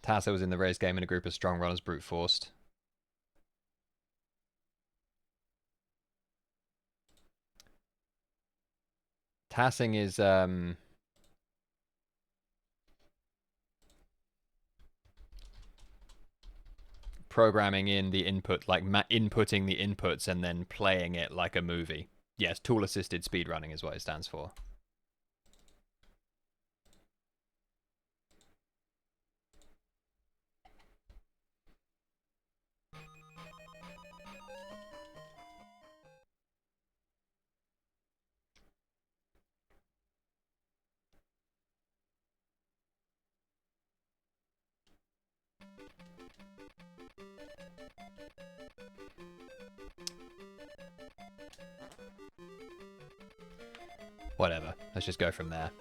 Tasso was in the race game in a group of strong runners brute forced. Tassing is programming in the input, like inputting the inputs and then playing it like a movie. Yes, tool assisted speedrunning is what it stands for. Whatever. Let's just go from there.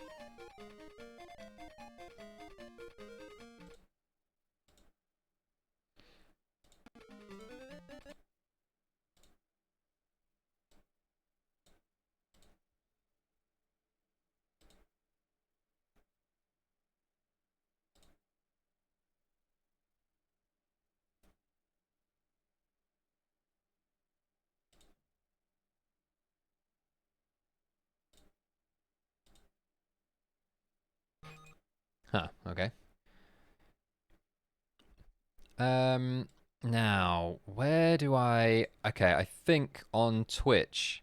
Huh, okay. Now, where do I... Okay, I think on Twitch,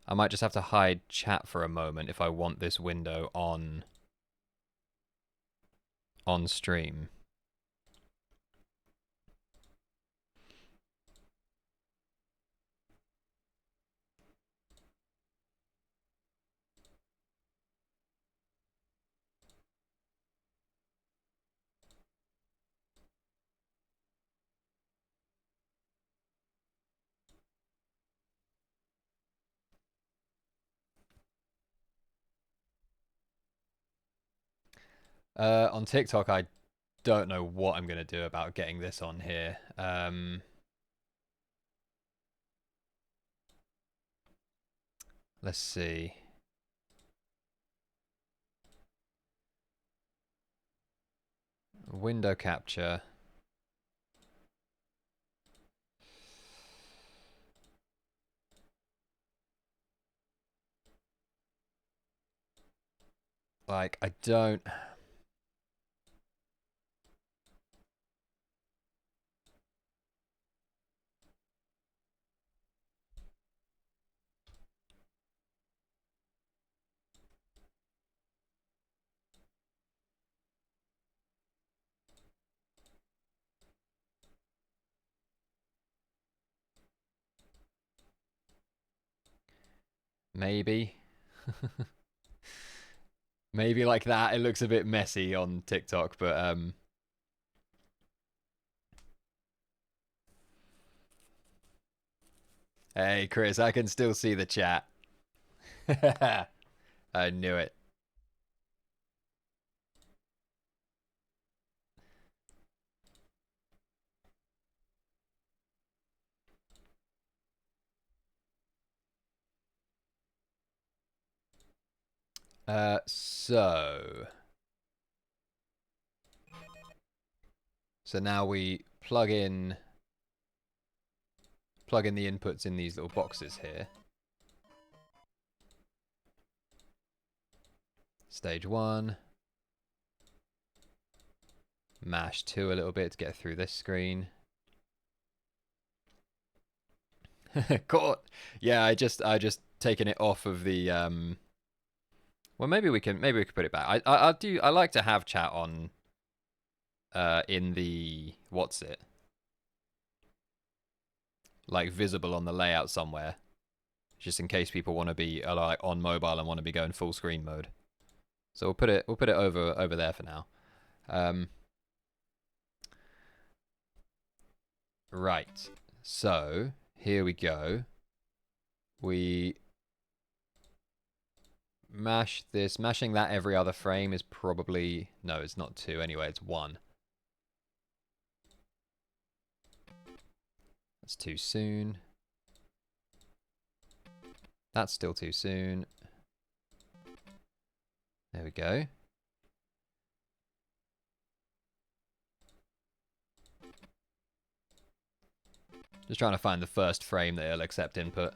I might just have to hide chat for a moment if I want this window on stream. On TikTok, I don't know what I'm going to do about getting this on here. Let's see. Window capture. Like, I don't... Maybe. Maybe like that. It looks a bit messy on TikTok, but hey, Chris, I can still see the chat. I knew it. So now we plug in the inputs in these little boxes here. Stage 1. Mash 2 a little bit to get through this screen. Caught. Yeah, I just taken it off of the well, maybe we can put it back. I like to have chat on in the what's it? Like visible on the layout somewhere, just in case people want to be like on mobile and want to be going full screen mode. So we'll put it over there for now. Right. So here we go. We mash this. Mashing that every other frame is probably no, it's not 2 anyway. It's 1. That's too soon. That's still too soon. There we go. Just trying to find the first frame that it'll accept input.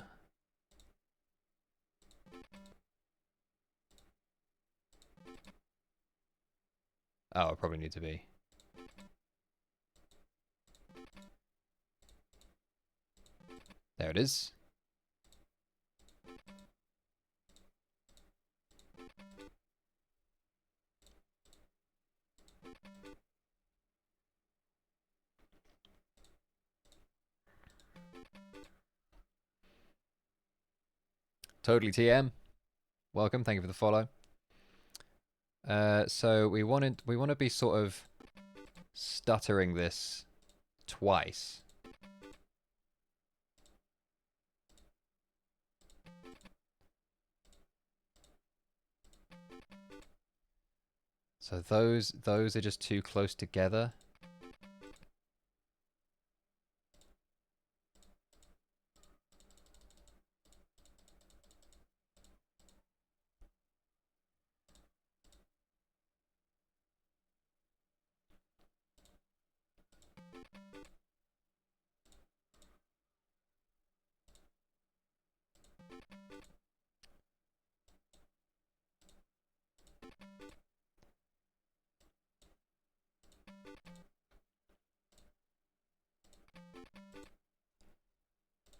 Oh, it probably need to be. There it is. Totally TM. Welcome, thank you for the follow. So we want to be sort of stuttering this twice. So those are just too close together.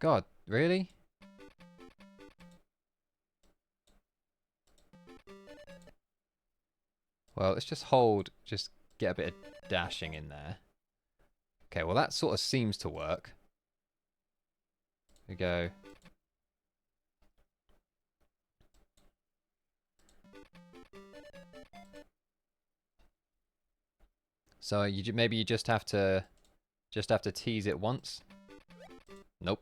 God, really? Well, let's just get a bit of dashing in there. Okay, well that sort of seems to work. We go. So maybe you just have to tease it once. Nope.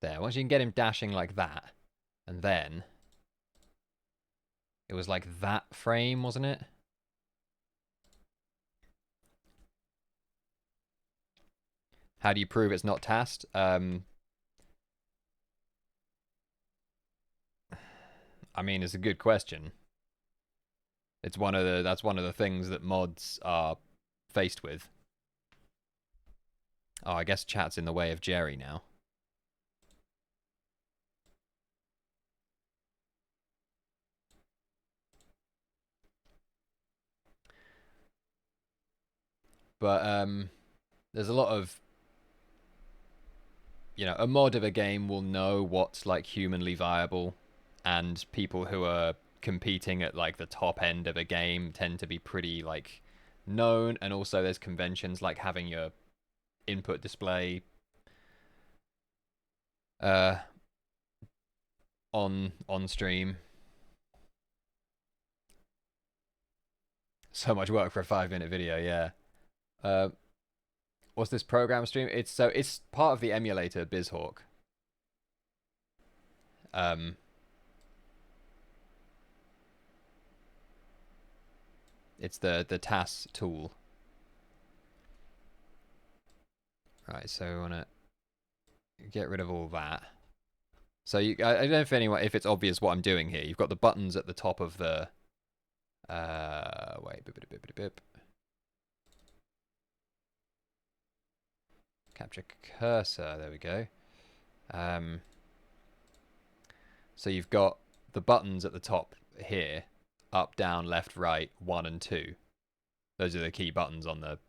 There, once you can get him dashing like that, and then it was like that frame, wasn't it? How do you prove it's not tasked? I mean, it's a good question. That's one of the things that mods are faced with. Oh, I guess chat's in the way of Jerry now. But there's a lot of, you know, a mod of a game will know what's like humanly viable, and people who are competing at like the top end of a game tend to be pretty like known, and also there's conventions like having your input display on stream. So much work for a 5-minute video, yeah. What's this program stream? It's part of the emulator BizHawk. It's the TAS tool. Right, so we want to get rid of all that. So I don't know if it's obvious what I'm doing here. You've got the buttons at the top of the wait, bip. Capture cursor, there we go. So you've got the buttons at the top here, up, down, left, right, 1 and 2. Those are the key buttons on the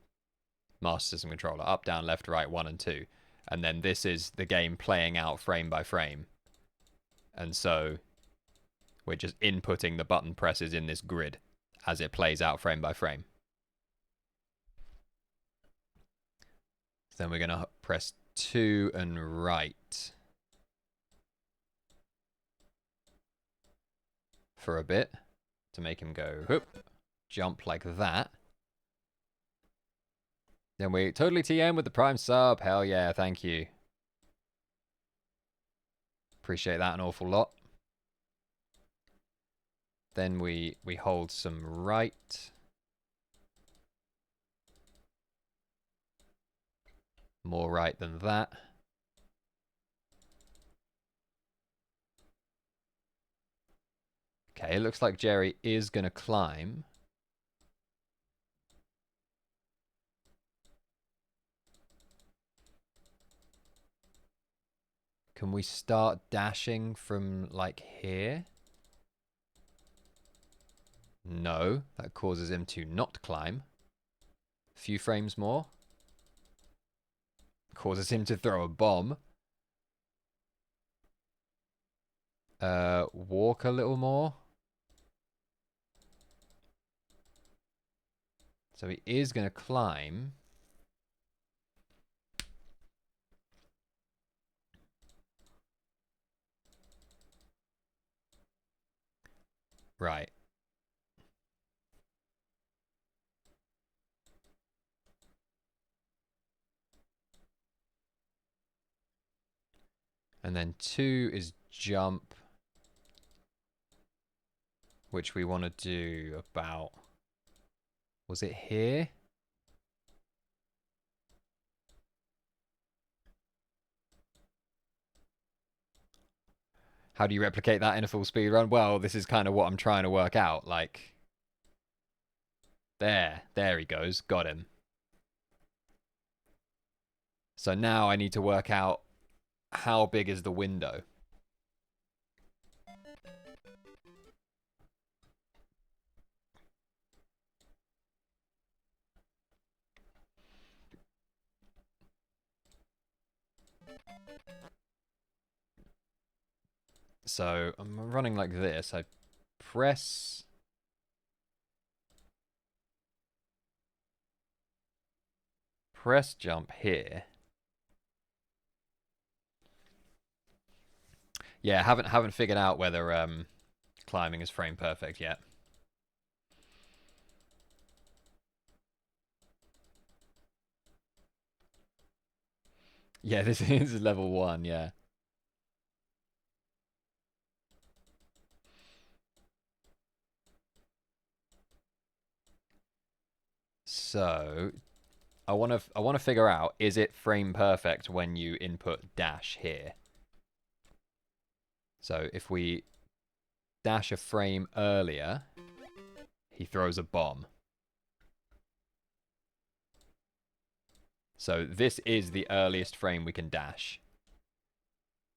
Master System controller. Up, down, left, right, 1 and 2. And then this is the game playing out frame by frame. And so we're just inputting the button presses in this grid as it plays out frame by frame. Then we're going to press 2 and right for a bit to make him go whoop, jump like that. Then we totally TM with the Prime sub. Hell yeah, thank you. Appreciate that an awful lot. Then we hold some right. More right than that. Okay, it looks like Jerry is going to climb. Can we start dashing from, like, here? No, that causes him to not climb. A few frames more. Causes him to throw a bomb. Walk a little more. So he is going to climb. Right. And then 2 is jump, which we want to do about... Was it here? How do you replicate that in a full speed run? Well, this is kind of what I'm trying to work out. Like, there he goes. Got him. So now I need to work out how big is the window. So I'm running like this. I press jump here. Yeah, haven't figured out whether climbing is frame perfect yet. Yeah, this is level 1, yeah. So I want to figure out, is it frame perfect when you input dash here? So if we dash a frame earlier, he throws a bomb. So this is the earliest frame we can dash.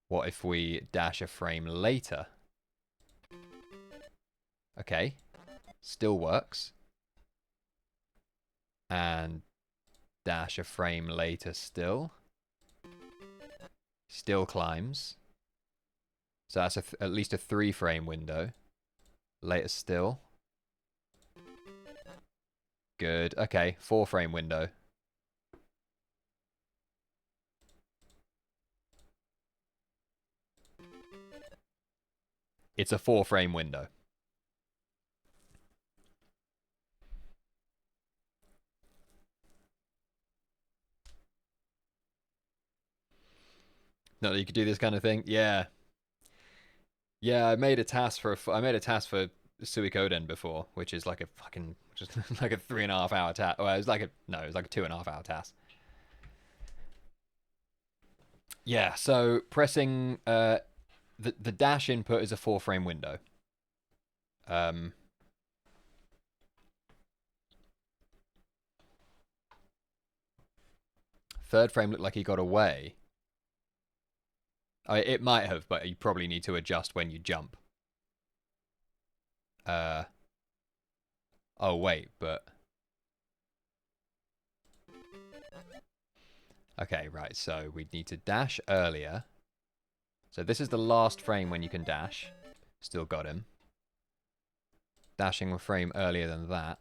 What if we dash a frame later? Okay, still works. And dash a frame later still. Still climbs. So that's at least a 3 frame window. Later still. Good. Okay, 4 frame window. It's a 4 frame window. No, you could do this kind of thing. Yeah. Yeah, I made a task for Suikoden before, which is like a fucking just like a 3.5 hour task. Well, it was like a 2.5 hour task. Yeah, so pressing the dash input is a 4 frame window. Third frame looked like he got away. It might have, but you probably need to adjust when you jump. Oh wait, but okay, right. So we'd need to dash earlier. So this is the last frame when you can dash. Still got him. Dashing a frame earlier than that.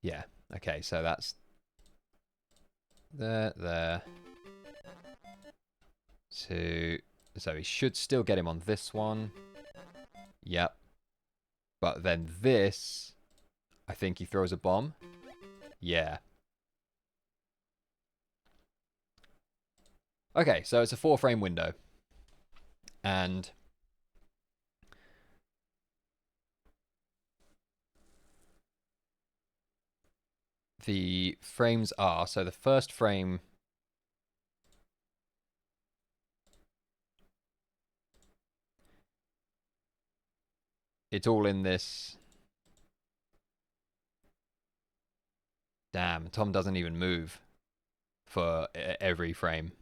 Yeah. Okay, so that's there. So he should still get him on this one. Yep. But then this, I think he throws a bomb. Yeah. Okay, so it's a 4 frame window. And the frames are, so the first frame it's all in this. Damn, Tom doesn't even move for every frame.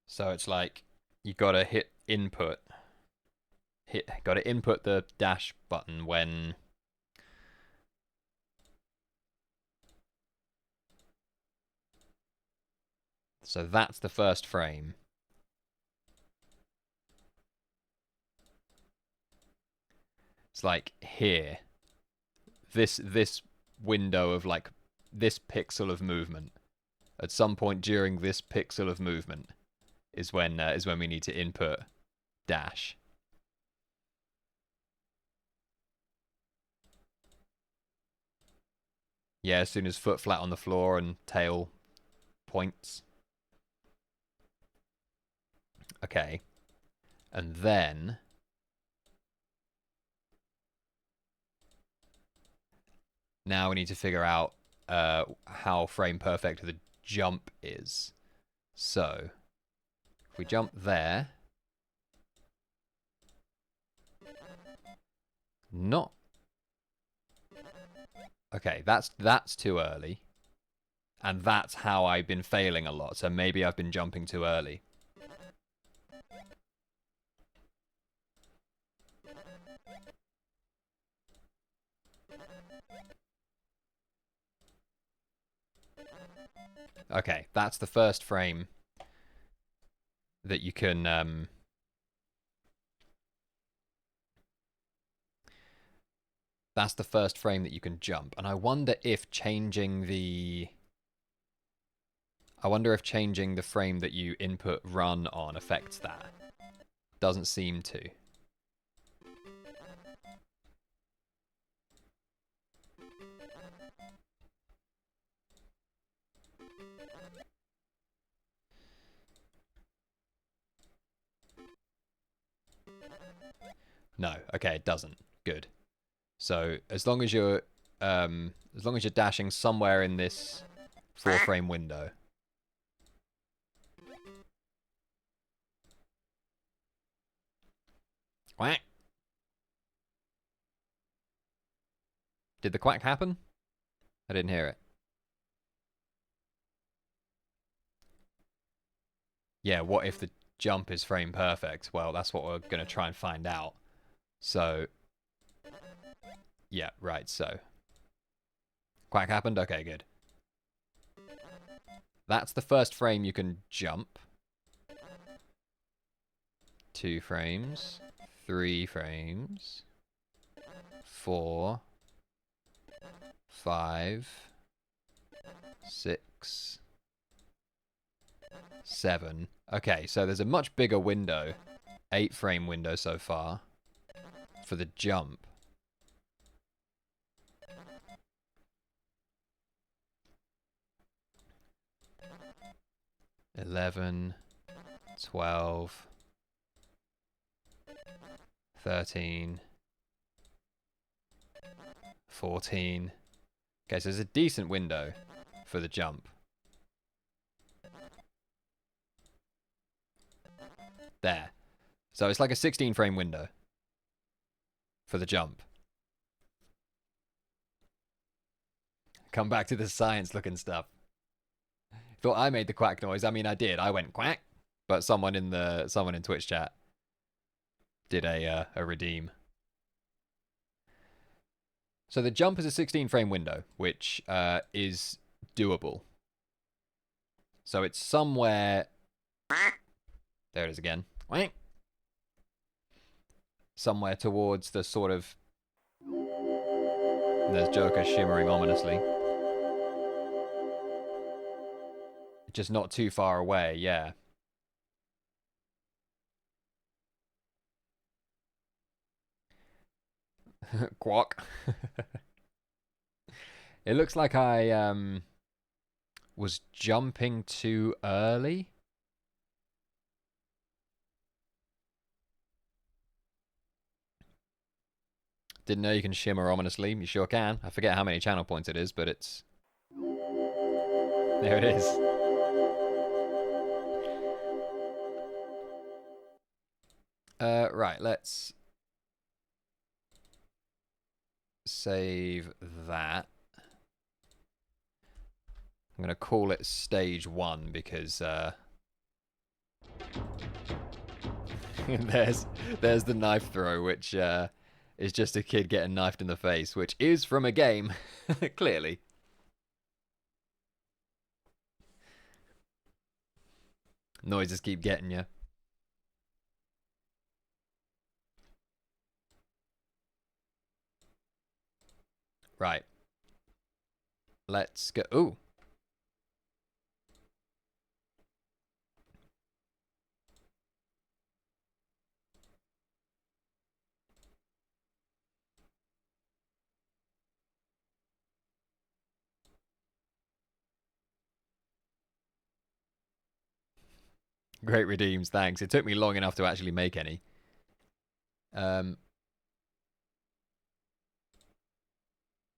So it's like you gotta hit input. Gotta input the dash button when. So that's the first frame. It's like here. This window of like this pixel of movement. At some point during this pixel of movement is when we need to input dash. Yeah, as soon as foot flat on the floor and tail points. Okay. And then now we need to figure out how frame perfect the jump is. So if we jump there, not okay. That's too early, and that's how I've been failing a lot. So maybe I've been jumping too early. Okay, that's the first frame that you can that's the first frame that you can jump. And I wonder if changing the frame that you input run on affects that. Doesn't seem to. No, okay, it doesn't. Good. So as long as you're dashing somewhere in this 4-frame window. Quack. Did the quack happen? I didn't hear it. Yeah, what if the jump is frame perfect? Well, that's what we're going to try and find out. So, yeah, right, so. Quack happened? Okay, good. That's the first frame you can jump. 2 frames. 3 frames. 4. 5. 6. 7. Okay, so there's a much bigger window. 8-frame window so far. For the jump. $11, $12, $13, $14. Okay, so there's a decent window for the jump. There. So it's like a 16-frame window for the jump. Come back to the science-looking stuff. Thought I made the quack noise. I mean, I did. I went quack, but someone in Twitch chat did a redeem. So the jump is a 16-frame window, which is doable. So it's somewhere. There it is again. Quack. Somewhere towards the sort of. There's Joker shimmering ominously. Just not too far away, yeah. Quack. It looks like I was jumping too early. Didn't know you can shimmer ominously. You sure can. I forget how many channel points it is, but it's... There it is. Right, let's save that. I'm going to call it stage 1 because there's the knife throw, which is just a kid getting knifed in the face, which is from a game, clearly. Noises keep getting you. Right. Let's go. Ooh. Great redeems, thanks. It took me long enough to actually make any. Um,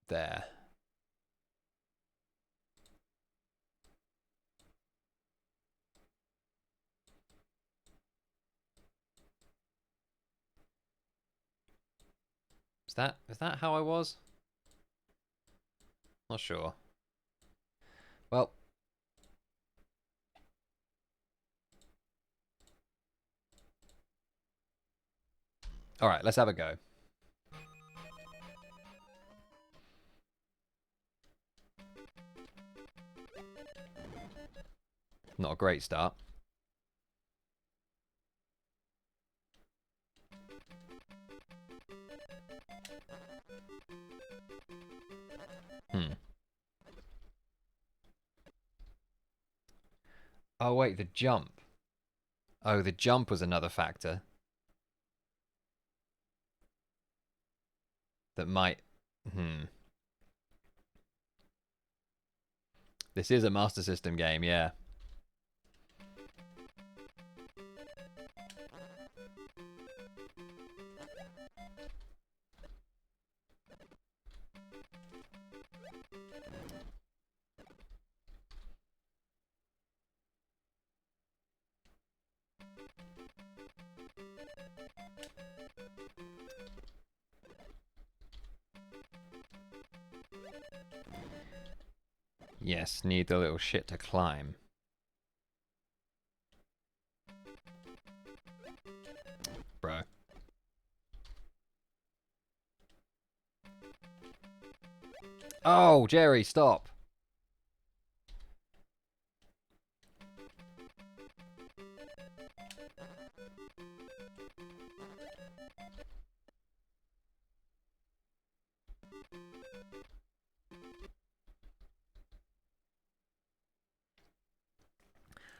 there. Is that how I was? Not sure. Well, all right, let's have a go. Not a great start. Hmm. Oh, wait, the jump. Oh, the jump was another factor that might... Hmm. This is a Master System game, yeah. Yes, need the little shit to climb. Bro. Oh, Jerry, stop.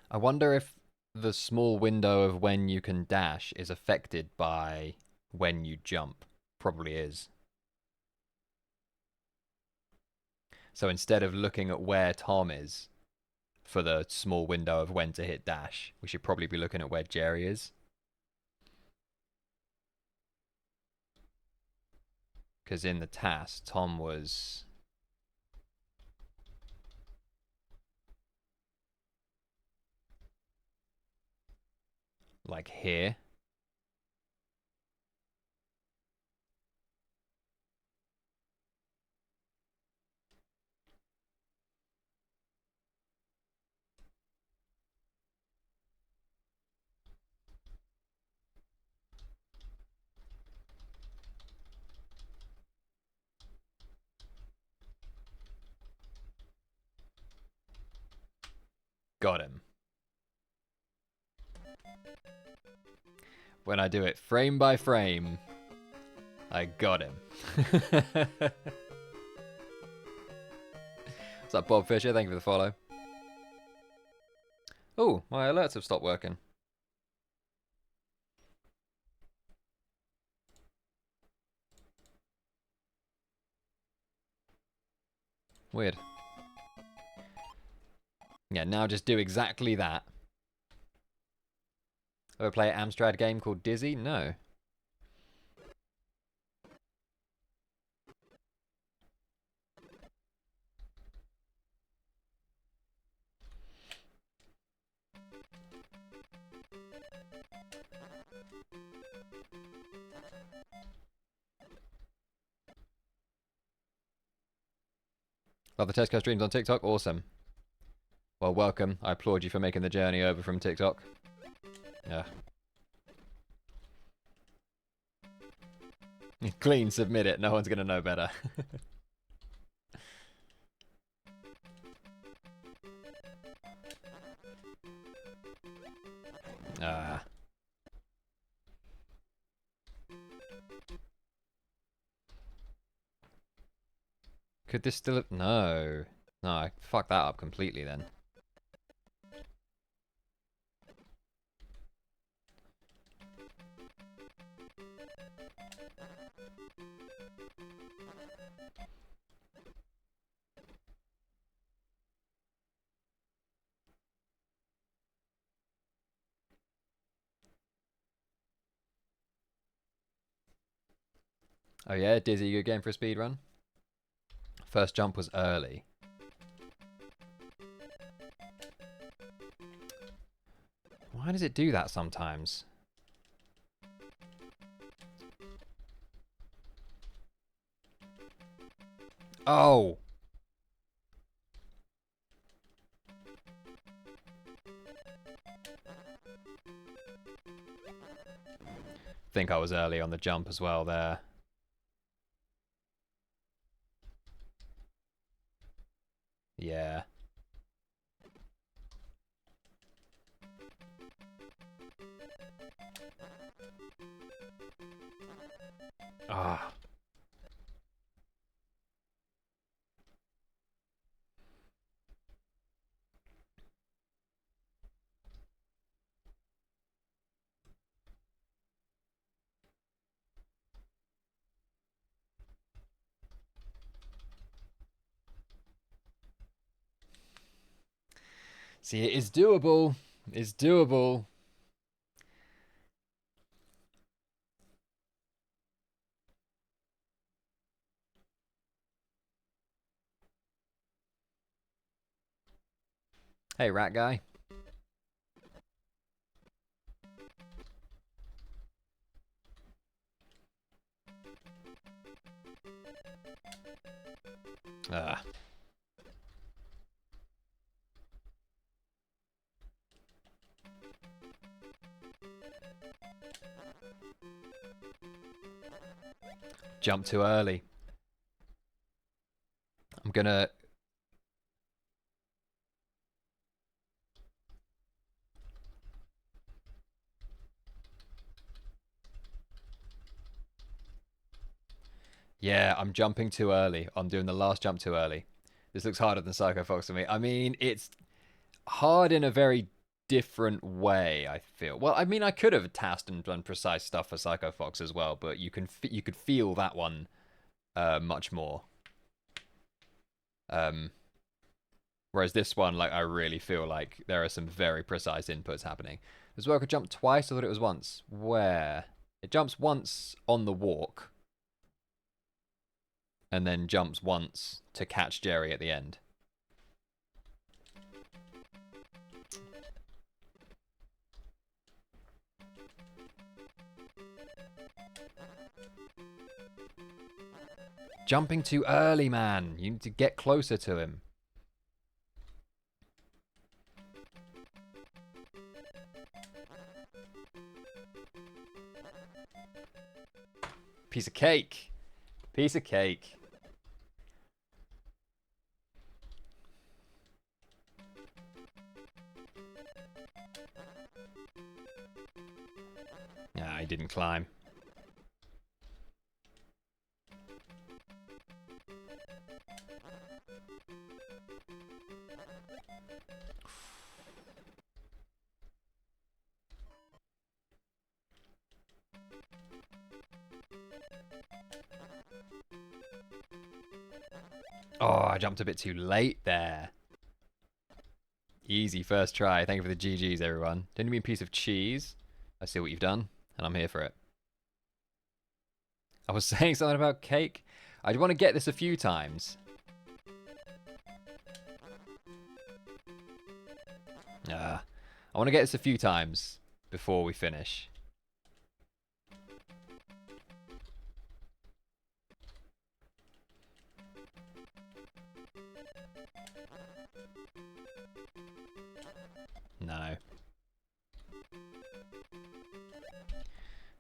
I wonder if the small window of when you can dash is affected by when you jump. Probably is. So instead of looking at where Tom is for the small window of when to hit dash, we should probably be looking at where Jerry is. Because in the task, Tom was like here. Got him. When I do it frame by frame, I got him. What's up, Bob Fisher? Thank you for the follow. Oh, my alerts have stopped working. Weird. Yeah, now just do exactly that. Ever play an Amstrad game called Dizzy? No. Love the Tesco streams on TikTok. Awesome. Well, welcome. I applaud you for making the journey over from TikTok. Yeah. Clean, submit it. No one's going to know better. Ah. Could this still... No. No, I fucked that up completely then. Oh yeah, Dizzy, you going for a speed run? First jump was early. Why does it do that sometimes? Oh! Think I was early on the jump as well there. Yeah. Ah. See, it is doable. It's doable. Hey, rat guy. Ah. Jump too early. I'm gonna... Yeah, I'm jumping too early. I'm doing the last jump too early. This looks harder than Psycho Fox to me. I mean, it's hard in a very different way, I feel. Well, I mean, I could have tasked and done precise stuff for Psycho Fox as well, but you could feel that one much more. Whereas this one, like, I really feel like there are some very precise inputs happening. As well, I could jump twice. I thought it was once. Where? It jumps once on the walk, and then jumps once to catch Jerry at the end. Jumping too early, man. You need to get closer to him. Piece of cake. Piece of cake. Nah, he didn't climb. Oh, I jumped a bit too late there. Easy first try. Thank you for the GGs, everyone. Don't you mean piece of cheese? I see what you've done, and I'm here for it. I was saying something about cake. I want to get this a few times. I want to get this a few times before we finish. No.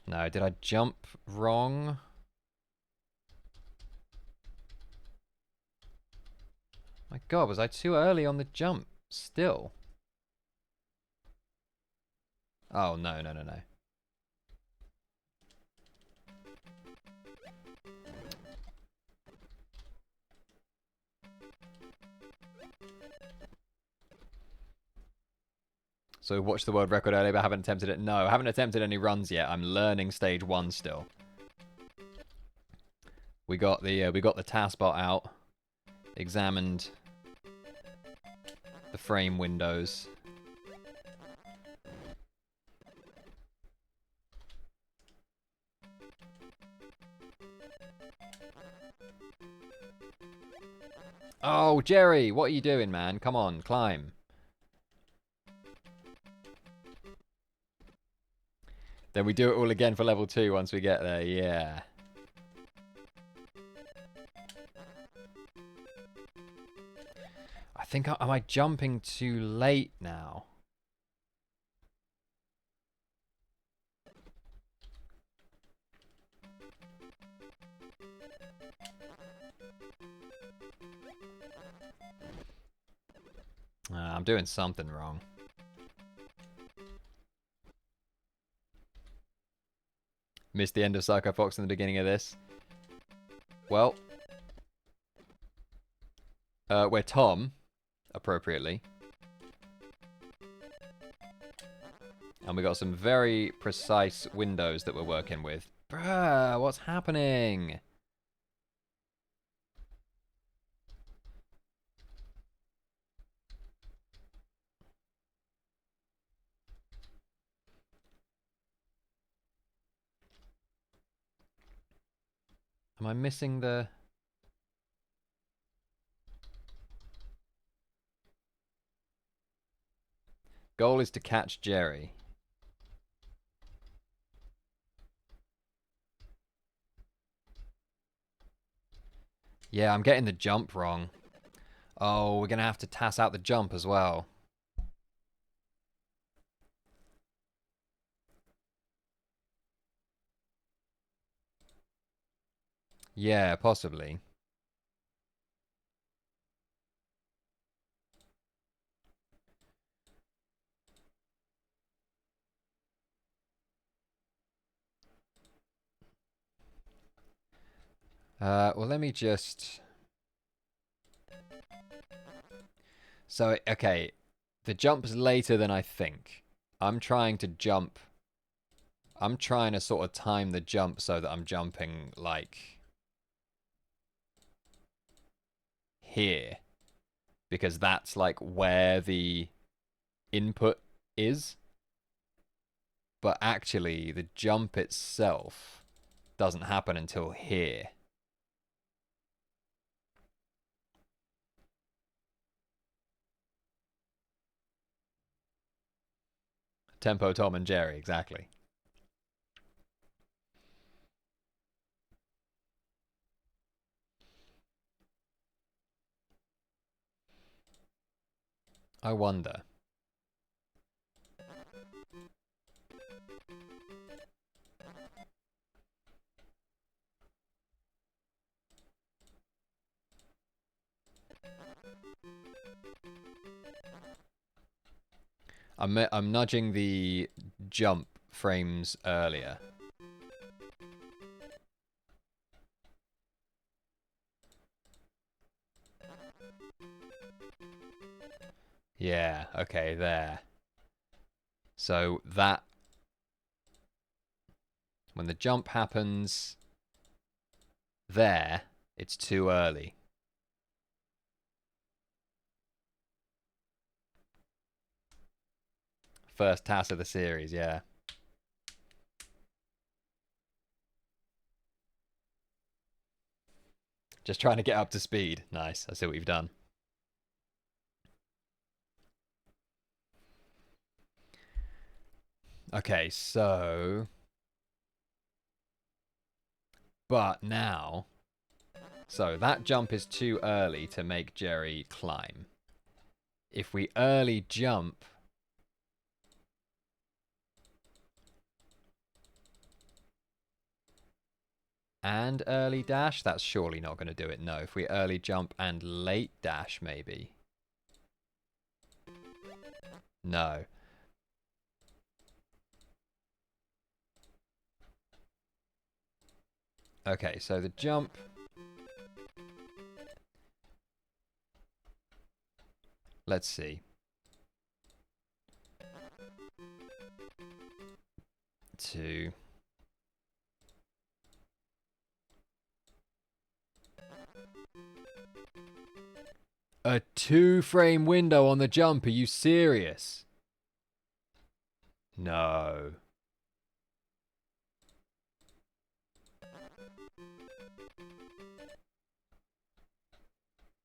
No, did I jump wrong? My god, was I too early on the jump still? Oh, no, no, no, no. So watched the world record earlier, but haven't attempted it. No, I haven't attempted any runs yet. I'm learning stage 1 still. We got the taskbot out, examined the frame windows. Oh, Jerry, what are you doing, man? Come on, climb. Then we do it all again for level 2 once we get there, yeah. I think, am I jumping too late now? I'm doing something wrong. Missed the end of Psycho Fox in the beginning of this. Well, we're Tom, appropriately. And we got some very precise windows that we're working with. Bruh, what's happening? Am I missing the... Goal is to catch Jerry. Yeah, I'm getting the jump wrong. Oh, we're going to have to task out the jump as well. Yeah, possibly. Well, let me just... So, okay. The jump's later than I think. I'm trying to jump... I'm trying to sort of time the jump so that I'm jumping, like... here. Because that's, like, where the input is. But actually, the jump itself doesn't happen until here. Tempo, Tom, and Jerry, exactly. I wonder. I'm nudging the jump frames earlier. Yeah, okay, there. So that... When the jump happens there, it's too early. First task of the series, yeah. Just trying to get up to speed. Nice, I see what you've done. Okay, so... But now... So, that jump is too early to make Jerry climb. If we early jump and early dash, that's surely not going to do it. No, if we early jump and late dash, maybe. No. Okay, so the jump. Let's see. 2. A 2-frame window on the jump. Are you serious? No.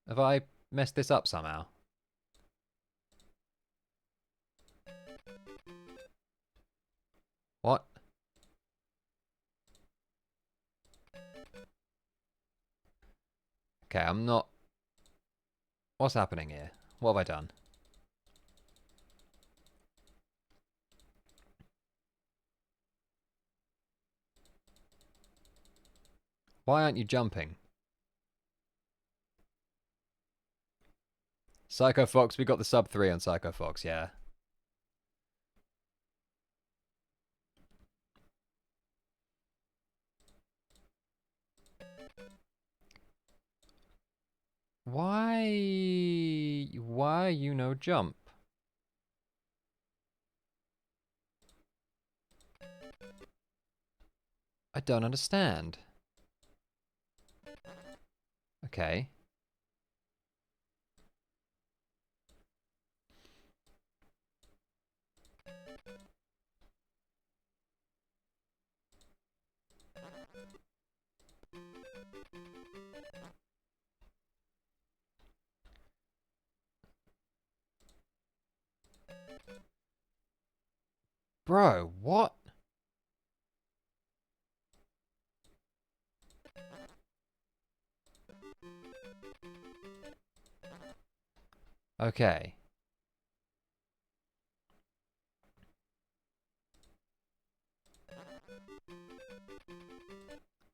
Have I messed this up somehow? What? Okay, I'm not... What's happening here? What have I done? Why aren't you jumping? Psycho Fox, we got the sub 3 on Psycho Fox, yeah. Why you no jump? I don't understand. Okay. Bro, what? Okay.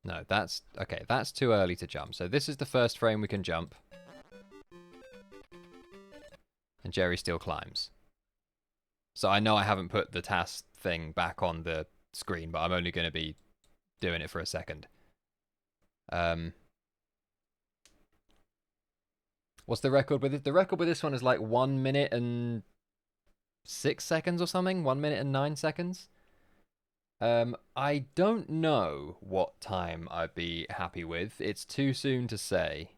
No, that's... Okay, that's too early to jump. So this is the first frame we can jump. And Jerry still climbs. So I know I haven't put the task thing back on the screen, but I'm only going to be doing it for a second. What's the record with it? The record with this one is like 1 minute and 6 seconds or something. 1 minute and 9 seconds. I don't know what time I'd be happy with. It's too soon to say.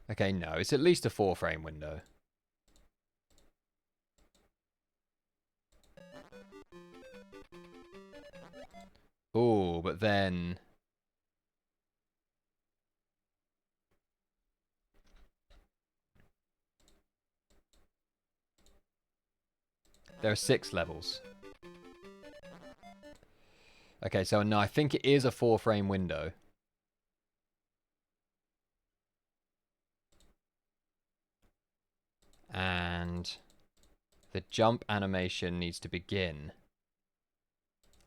Okay, no, it's at least a 4-frame window. Oh, but then... There are 6 levels. Okay, so no, I think it is a 4-frame window. And the jump animation needs to begin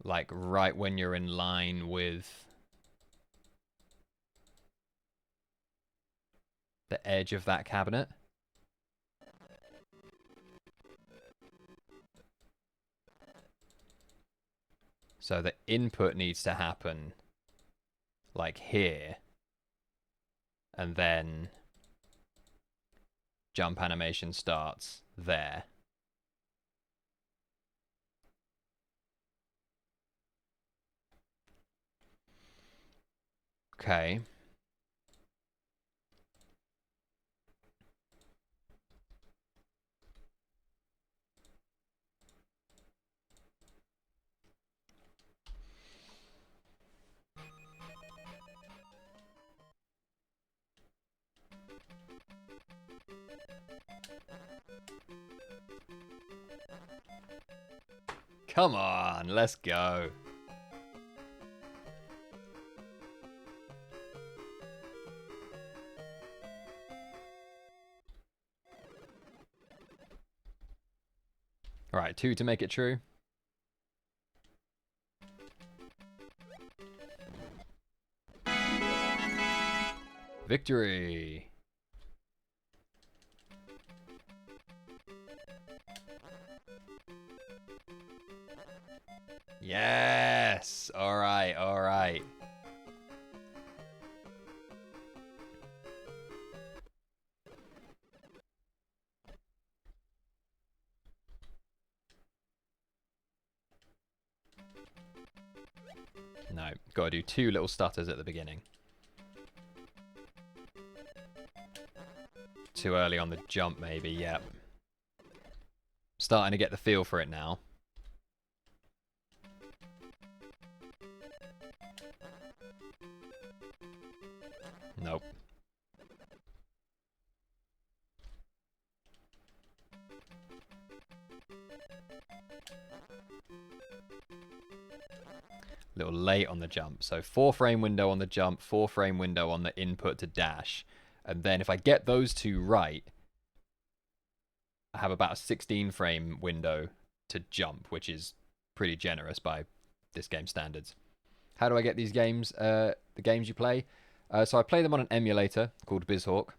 like right when you're in line with the edge of that cabinet. So the input needs to happen like here. And then jump animation starts there. Okay. Come on, let's go. All right, 2 to make it true. Victory. Yes. All right, all right. No, gotta do 2 little stutters at the beginning. Too early on the jump, maybe, yep. Starting to get the feel for it now. Nope. Little late on the jump. So 4 frame window on the jump, 4 frame window on the input to dash. And then if I get those 2 right, I have about a 16 frame window to jump, which is pretty generous by this game's standards. How do I get these games, the games you play? So I play them on an emulator called BizHawk.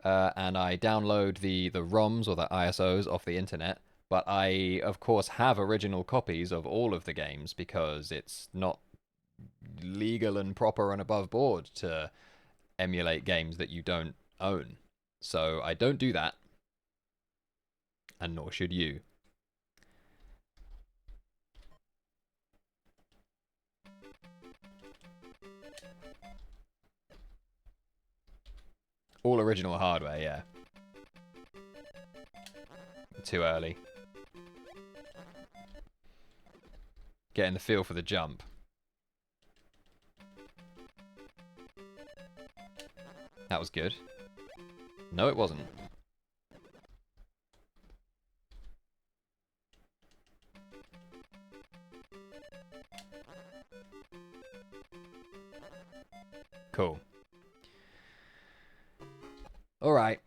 And I download the ROMs or the ISOs off the internet. But I, of course, have original copies of all of the games because it's not legal and proper and above board to emulate games that you don't own. So I don't do that. And nor should you. All original hardware, yeah. Too early. Getting the feel for the jump. That was good. No, it wasn't. Cool. All right.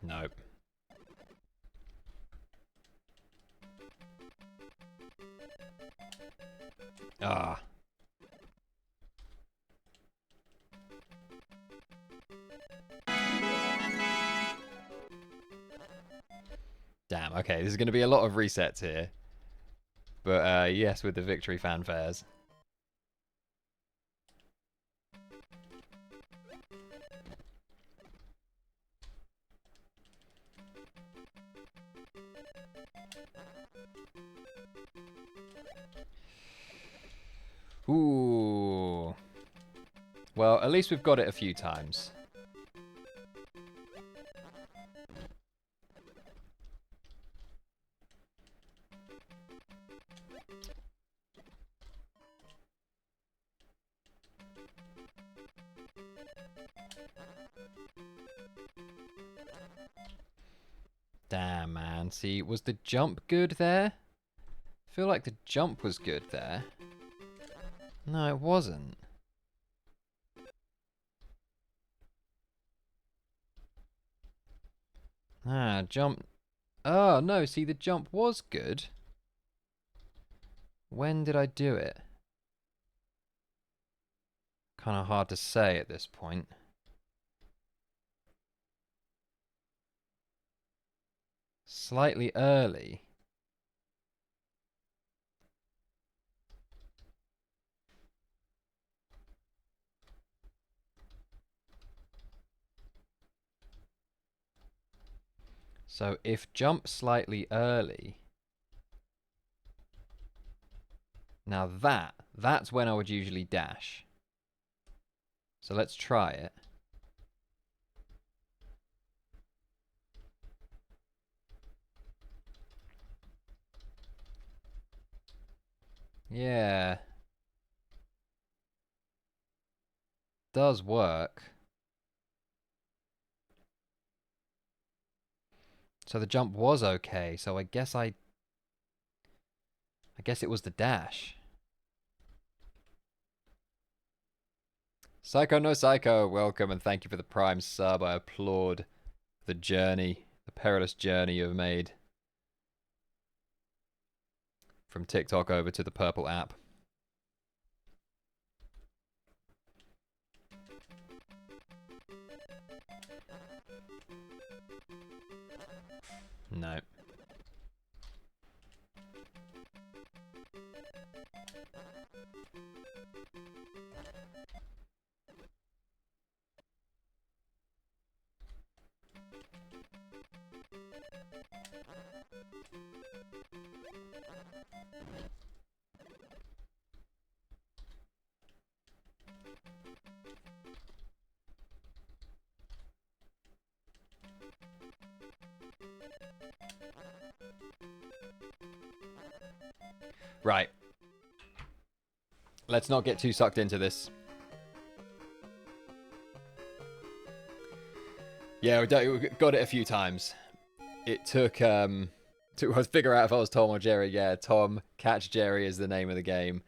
Nope. Ah. Damn, okay, this is going to be a lot of resets here. But yes, with the victory fanfares. Ooh. Well, at least we've got it a few times. Damn, man. See, was the jump good there? I feel like the jump was good there. No, it wasn't. Ah, jump. Oh, no, see, the jump was good. When did I do it? Kind of hard to say at this point. Slightly early. So if jump slightly early... Now that's when I would usually dash. So let's try it. Yeah. does work. So the jump was okay. So I guess it was the dash. Psycho no Psycho, welcome and thank you for the Prime sub. I applaud the journey, the perilous journey you have made from TikTok over to the purple app. No. Right. Let's not get too sucked into this. Yeah, we got it a few times. It took to figure out if I was Tom or Jerry. Yeah, Tom. Catch Jerry is the name of the game.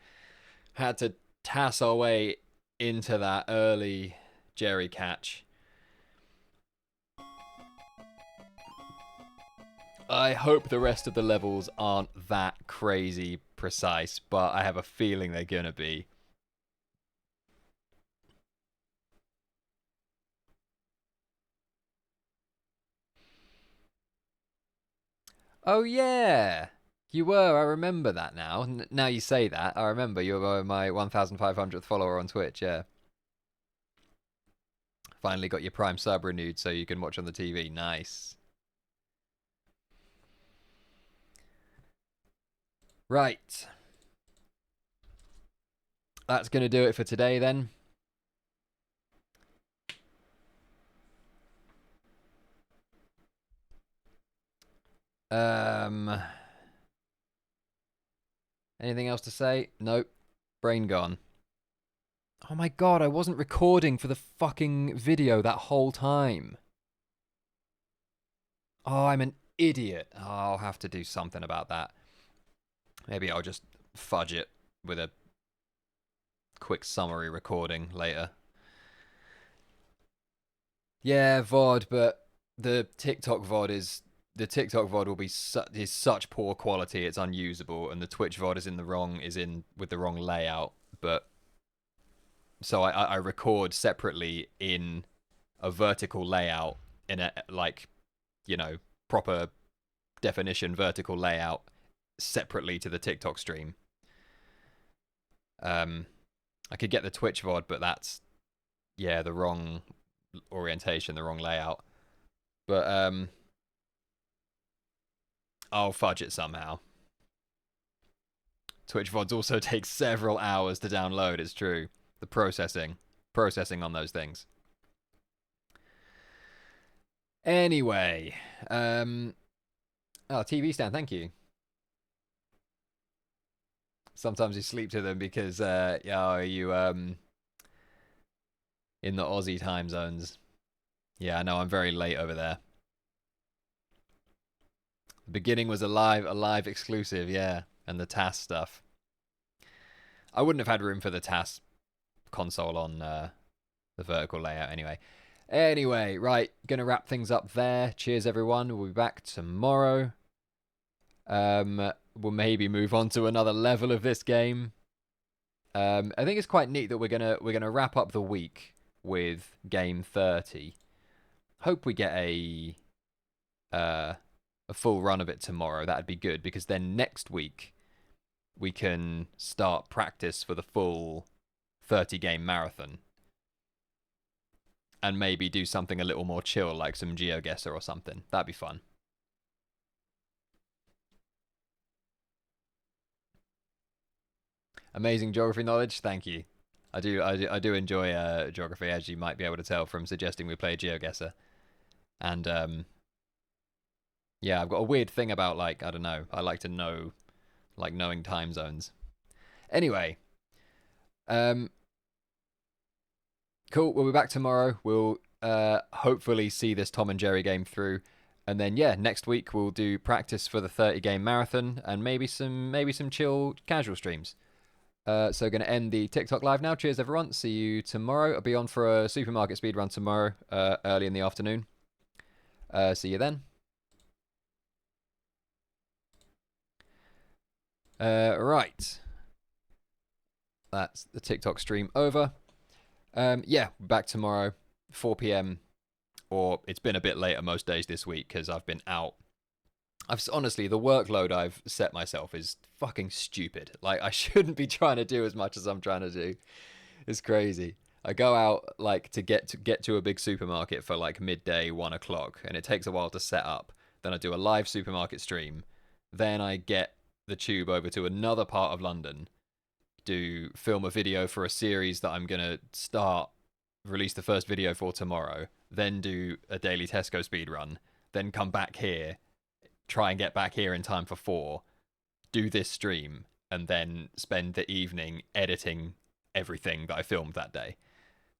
Had to tass our way into that early Jerry catch. I hope the rest of the levels aren't that crazy precise, but I have a feeling they're gonna be. Oh yeah, you were. I remember that now. Now you say that, I remember you were my 1,500th follower on Twitch. Yeah. Finally got your Prime sub renewed so you can watch on the TV. Nice. Right. That's going to do it for today then. Anything else to say? Nope. Brain gone. Oh my god, I wasn't recording for the fucking video that whole time. Oh, I'm an idiot. Oh, I'll have to do something about that. Maybe I'll just fudge it with a quick summary recording later. Yeah, VOD, but the TikTok VOD will be is such poor quality it's unusable, and the Twitch VOD is in with the wrong layout. But so I record separately in a vertical layout in a proper definition vertical layout separately to the TikTok stream. I could get the Twitch VOD, but that's the wrong orientation, the wrong layout. But I'll fudge it somehow. Twitch VODs also take several hours to download, it's true. The processing on those things. Anyway, TV stand, thank you. Sometimes you sleep to them because you in the Aussie time zones. Yeah, I know, I'm very late over there. The beginning was a live exclusive, yeah, and the TAS stuff. I wouldn't have had room for the TAS console on the vertical layout anyway. Anyway, right, gonna wrap things up there. Cheers, everyone. We'll be back tomorrow. We'll maybe move on to another level of this game. I think it's quite neat that we're gonna wrap up the week with game 30. Hope we get a full run of it tomorrow. That'd be good, because then next week we can start practice for the full 30 game marathon. And maybe do something a little more chill, like some GeoGuessr or something. That'd be fun. Amazing geography knowledge. Thank you. I do enjoy geography, as you might be able to tell from suggesting we play GeoGuessr. And yeah, I've got a weird thing about, like, I don't know. I like to know, like, knowing time zones. Anyway, Cool. We'll be back tomorrow. We'll hopefully see this Tom and Jerry game through. And then yeah, next week we'll do practice for the 30 game marathon and maybe some chill casual streams. So going to end the TikTok live now. Cheers everyone. See you tomorrow. I'll be on for a supermarket speed run tomorrow, early in the afternoon. See you then. Right. That's the TikTok stream over. Yeah, back tomorrow, 4 p.m. Or it's been a bit later most days this week because I've been out. Honestly, the workload I've set myself is fucking stupid. Like I shouldn't be trying to do as much as I'm trying to do. It's crazy. I go out like to get to a big supermarket for like midday, 1 o'clock, and it takes a while to set up. Then I do a live supermarket stream. Then I get the tube over to another part of London, do film a video for a series that I'm gonna start, release the first video for tomorrow, then do a daily Tesco speed run, then come back here, try and get back here in time for 4, do this stream, and then spend the evening editing everything that I filmed that day,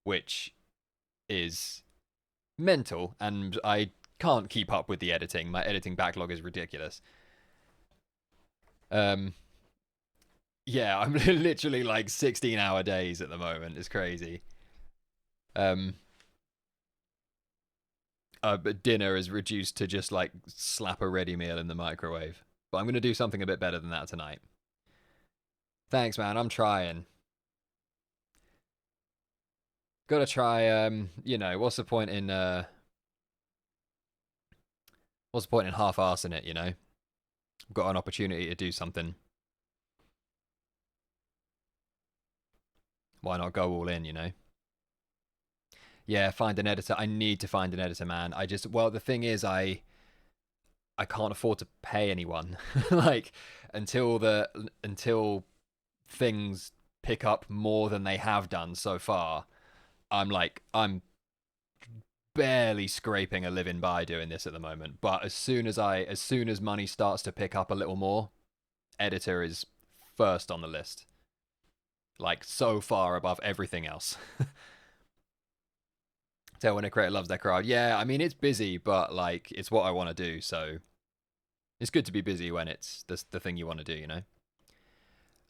which is mental, and I can't keep up with the editing. My editing backlog is ridiculous. Um, yeah, I'm literally like 16-hour days at the moment. It's crazy. Um, but dinner is reduced to just like slap a ready meal in the microwave. But I'm gonna do something a bit better than that tonight. Thanks, man. I'm trying. Gotta try. What's the point in half-assing it? I've got an opportunity to do something. Why not go all in? Yeah, find an editor. I need to find an editor, man. The thing is, I can't afford to pay anyone. Like until things pick up more than they have done so far, I'm barely scraping a living by doing this at the moment. But as soon as money starts to pick up a little more, editor is first on the list. Like so far above everything else. Tell when a creator loves their craft. Yeah, I mean it's busy, but like it's what I want to do, so it's good to be busy when it's the thing you want to do.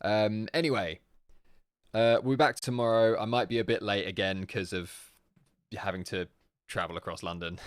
Anyway, we'll be back tomorrow. I might be a bit late again because of having to travel across London.